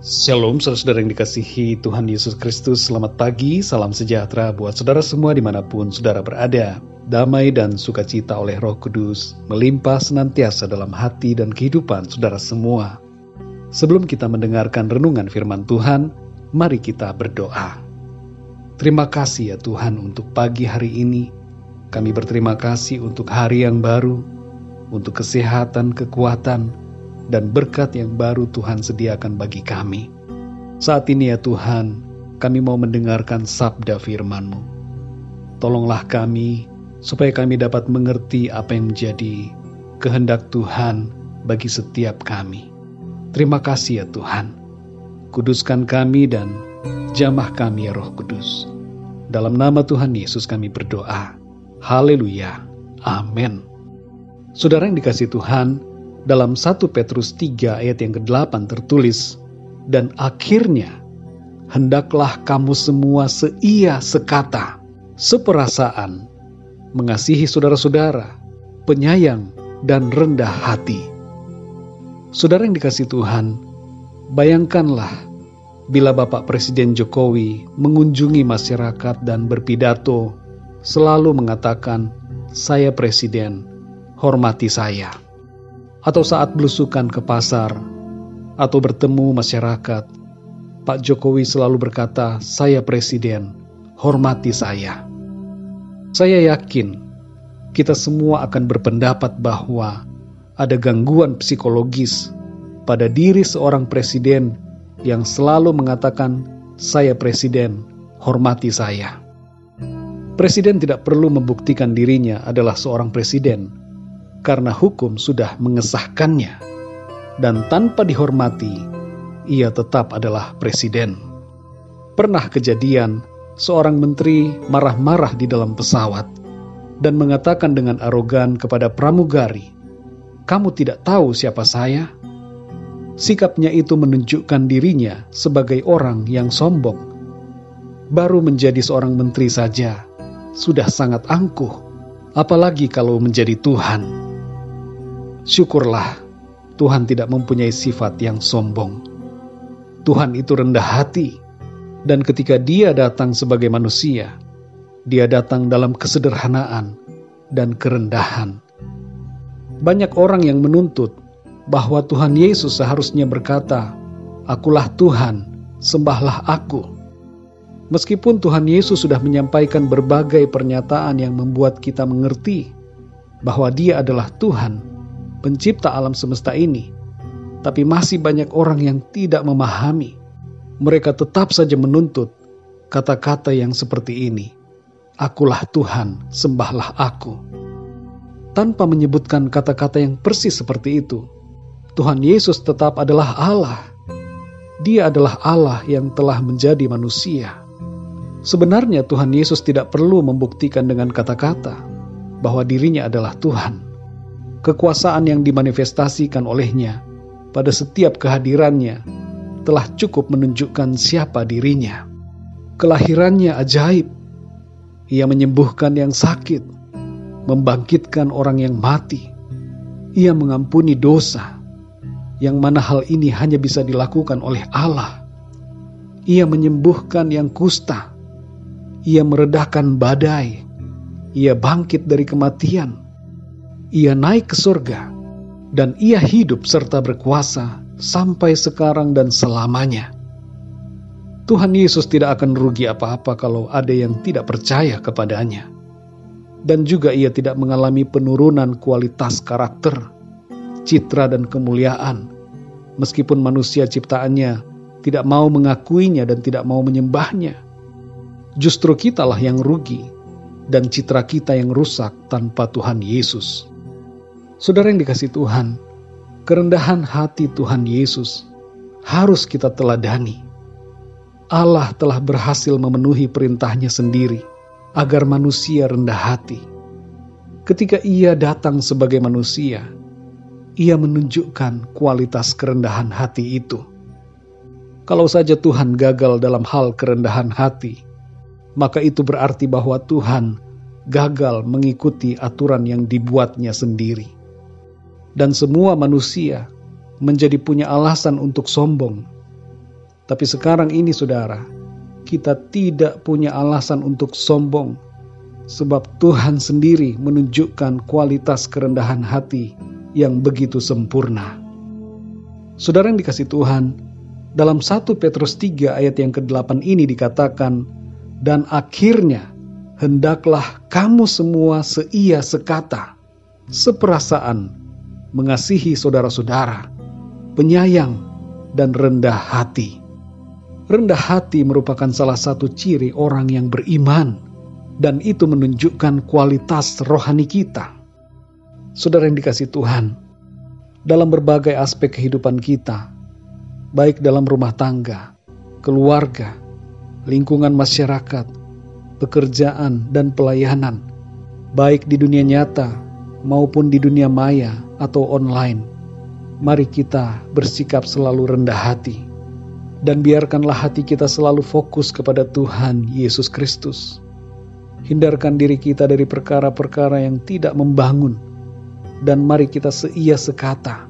Shalom, saudara-saudara yang dikasihi Tuhan Yesus Kristus. Selamat pagi, salam sejahtera buat saudara semua dimanapun saudara berada. Damai dan sukacita oleh Roh Kudus melimpah senantiasa dalam hati dan kehidupan saudara semua. Sebelum kita mendengarkan renungan firman Tuhan, mari kita berdoa. Terima kasih ya Tuhan untuk pagi hari ini. Kami berterima kasih untuk hari yang baru, untuk kesehatan, kekuatan, dan berkat yang baru Tuhan sediakan bagi kami. Saat ini ya Tuhan, kami mau mendengarkan sabda firman-Mu. Tolonglah kami, supaya kami dapat mengerti apa yang menjadi kehendak Tuhan bagi setiap kami. Terima kasih ya Tuhan. Kuduskan kami dan jamah kami ya Roh Kudus. Dalam nama Tuhan Yesus kami berdoa. Haleluya. Amin. Saudara yang dikasihi Tuhan, dalam 1 Petrus 3 ayat yang ke-8 tertulis, dan akhirnya, hendaklah kamu semua seia sekata, seperasaan, mengasihi saudara-saudara, penyayang dan rendah hati. Saudara yang dikasihi Tuhan, bayangkanlah bila Bapak Presiden Jokowi mengunjungi masyarakat dan berpidato, selalu mengatakan, saya presiden, hormati saya. Atau saat belusukan ke pasar, atau bertemu masyarakat, Pak Jokowi selalu berkata, saya presiden, hormati saya. Saya yakin, kita semua akan berpendapat bahwa ada gangguan psikologis pada diri seorang presiden yang selalu mengatakan, saya presiden, hormati saya. Presiden tidak perlu membuktikan dirinya adalah seorang presiden, karena hukum sudah mengesahkannya, dan tanpa dihormati, ia tetap adalah presiden. Pernah kejadian, seorang menteri marah-marah di dalam pesawat, dan mengatakan dengan arogan kepada pramugari, kamu tidak tahu siapa saya? Sikapnya itu menunjukkan dirinya sebagai orang yang sombong. Baru menjadi seorang menteri saja, sudah sangat angkuh, apalagi kalau menjadi Tuhan. Syukurlah, Tuhan tidak mempunyai sifat yang sombong. Tuhan itu rendah hati, dan ketika Dia datang sebagai manusia, Dia datang dalam kesederhanaan dan kerendahan. Banyak orang yang menuntut bahwa Tuhan Yesus seharusnya berkata, akulah Tuhan, sembahlah aku. Meskipun Tuhan Yesus sudah menyampaikan berbagai pernyataan yang membuat kita mengerti bahwa Dia adalah Tuhan, pencipta alam semesta ini, tapi masih banyak orang yang tidak memahami. Mereka tetap saja menuntut kata-kata yang seperti ini, akulah Tuhan, sembahlah aku. Tanpa menyebutkan kata-kata yang persis seperti itu, Tuhan Yesus tetap adalah Allah. Dia adalah Allah yang telah menjadi manusia. Sebenarnya Tuhan Yesus tidak perlu membuktikan dengan kata-kata bahwa dirinya adalah Tuhan. Kekuasaan yang dimanifestasikan olehnya pada setiap kehadirannya telah cukup menunjukkan siapa dirinya. Kelahirannya ajaib. Ia menyembuhkan yang sakit, membangkitkan orang yang mati. Ia mengampuni dosa, yang mana hal ini hanya bisa dilakukan oleh Allah. Ia menyembuhkan yang kusta. Ia meredahkan badai. Ia bangkit dari kematian. Ia naik ke surga, dan ia hidup serta berkuasa sampai sekarang dan selamanya. Tuhan Yesus tidak akan rugi apa-apa kalau ada yang tidak percaya kepadanya. Dan juga ia tidak mengalami penurunan kualitas karakter, citra dan kemuliaan, meskipun manusia ciptaannya tidak mau mengakuinya dan tidak mau menyembahnya. Justru kitalah yang rugi, dan citra kita yang rusak tanpa Tuhan Yesus. Saudara yang dikasihi Tuhan, kerendahan hati Tuhan Yesus harus kita teladani. Allah telah berhasil memenuhi perintahnya sendiri agar manusia rendah hati. Ketika Ia datang sebagai manusia, Ia menunjukkan kualitas kerendahan hati itu. Kalau saja Tuhan gagal dalam hal kerendahan hati, maka itu berarti bahwa Tuhan gagal mengikuti aturan yang dibuatnya sendiri. Dan semua manusia menjadi punya alasan untuk sombong, Tapi sekarang ini saudara, kita tidak punya alasan untuk sombong, sebab Tuhan sendiri menunjukkan kualitas kerendahan hati yang begitu sempurna. Saudara yang dikasihi Tuhan, dalam 1 Petrus 3 ayat yang ke-8 ini dikatakan, dan akhirnya hendaklah kamu semua seia sekata, seperasaan, mengasihi saudara-saudara, penyayang, dan rendah hati. Rendah hati merupakan salah satu ciri orang yang beriman, dan itu menunjukkan kualitas rohani kita. Saudara yang dikasihi Tuhan, dalam berbagai aspek kehidupan kita, baik dalam rumah tangga, keluarga, lingkungan masyarakat, pekerjaan, dan pelayanan, baik di dunia nyata maupun di dunia maya atau online, mari kita bersikap selalu rendah hati. Dan biarkanlah hati kita selalu fokus kepada Tuhan Yesus Kristus. Hindarkan diri kita dari perkara-perkara yang tidak membangun. Dan mari kita seia sekata,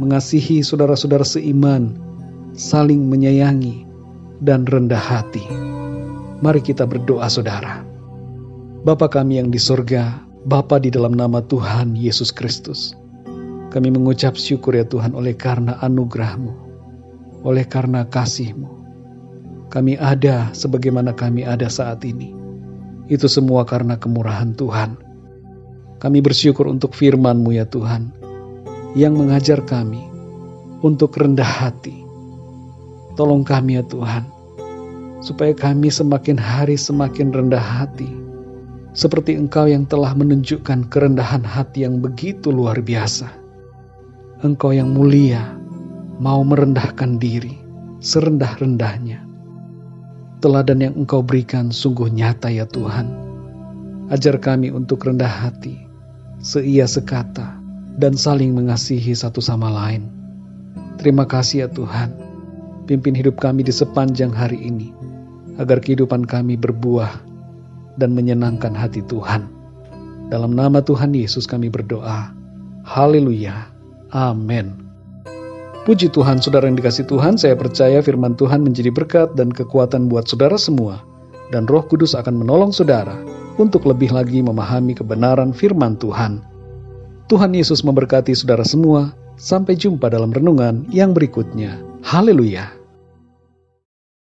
mengasihi saudara-saudara seiman, saling menyayangi, dan rendah hati. Mari kita berdoa saudara. Bapa kami yang di sorga, Bapa di dalam nama Tuhan Yesus Kristus, kami mengucap syukur ya Tuhan oleh karena anugerah-Mu. Oleh karena kasih-Mu, kami ada sebagaimana kami ada saat ini. Itu semua karena kemurahan Tuhan. Kami bersyukur untuk firman-Mu ya Tuhan, yang mengajar kami untuk rendah hati. Tolong kami ya Tuhan, supaya kami semakin hari semakin rendah hati, seperti Engkau yang telah menunjukkan kerendahan hati yang begitu luar biasa. Engkau yang mulia, mau merendahkan diri serendah-rendahnya. Teladan yang Engkau berikan sungguh nyata ya Tuhan. Ajar kami untuk rendah hati, seia sekata, dan saling mengasihi satu sama lain. Terima kasih ya Tuhan. Pimpin hidup kami di sepanjang hari ini, agar kehidupan kami berbuah dan menyenangkan hati Tuhan. Dalam nama Tuhan Yesus kami berdoa. Haleluya. Amin. Puji Tuhan, saudara yang dikasihi Tuhan, saya percaya firman Tuhan menjadi berkat dan kekuatan buat saudara semua, dan Roh Kudus akan menolong saudara untuk lebih lagi memahami kebenaran firman Tuhan. Tuhan Yesus memberkati saudara semua. Sampai jumpa dalam renungan yang berikutnya. Haleluya.